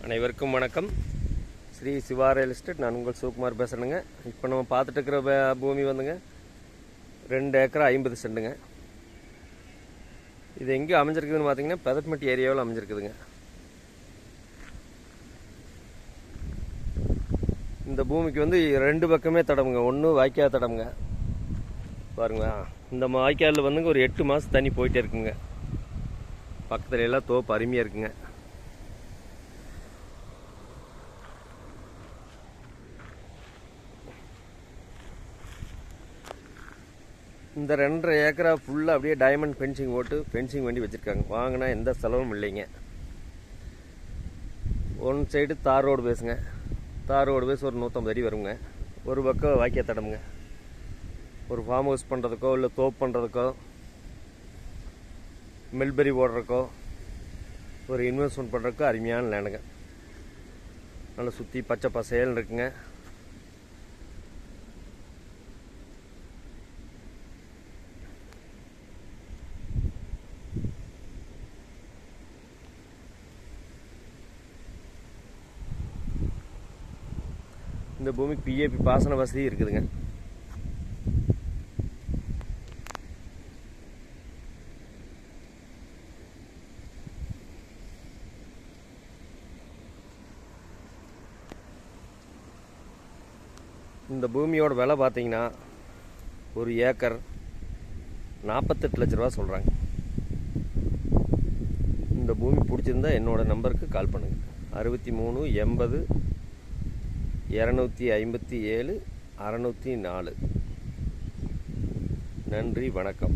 அனைவருக்கும் வணக்கம். Sri Siva real estate. நான் உங்கள் சிவகுமார் பேசுகிறேங்க. இப்போ நம்ம பார்த்துட்டு இருக்கிற பூமி வந்துங்க 2 ஏக்கர் 50 சென்ட்டுங்க. இது எங்கே அமைஞ்சிருக்குதுன்னு பார்த்தீங்கன்னா பெதட்மெட்டி ஏரியாவில் அமைஞ்சிருக்குதுங்க. இந்த பூமிக்கு வந்து 2 பக்கமே தடமுங்க. ஒன்று வாய்க்கால் தடமுங்க. பாருங்க, இந்த வாய்க்காலில் வந்துங்க ஒரு 8 மாதம் தண்ணி போயிட்டே இருக்குங்க. பக்கத்துல எல்லாம் தோப்பு அருமையாக இருக்குங்க. இந்த 2.5 ஏக்கரா ஃபுல்லாக அப்படியே டைமண்ட் ஃபென்சிங் போட்டு ஃபென்சிங் வண்டி வச்சுருக்காங்க. வாங்கினா எந்த செலவும் இல்லைங்க. ஒன் சைடு தார் ரோடு பேசுங்க. தார் ரோடு பேஸ் ஒரு 150 அடி வருங்க. ஒரு பக்கம் வாய்க்கால் தடமுங்க. ஒரு ஃபார்ம் ஹவுஸ் பண்ணுறதுக்கோ இல்லை தோப்பு பண்ணுறதுக்கோ மெல்பெரி போடுறதுக்கோ ஒரு இன்வெஸ்ட்மெண்ட் பண்ணுறதுக்கோ அருமையான லேண்டுங்க. நல்லா சுற்றி பச்சை பசேல்னு இருக்குங்க. இந்த பூமிக்கு பிஏபி பாசன வசதி இருக்குதுங்க. இந்த பூமியோட விலை பார்த்தீங்கன்னா ஒரு ஏக்கர் 48 லட்ச ரூபா சொல்கிறாங்க. இந்த பூமி பிடிச்சிருந்தா என்னோட நம்பருக்கு கால் பண்ணுங்கள். 63 80 257 604. நன்றி, வணக்கம்.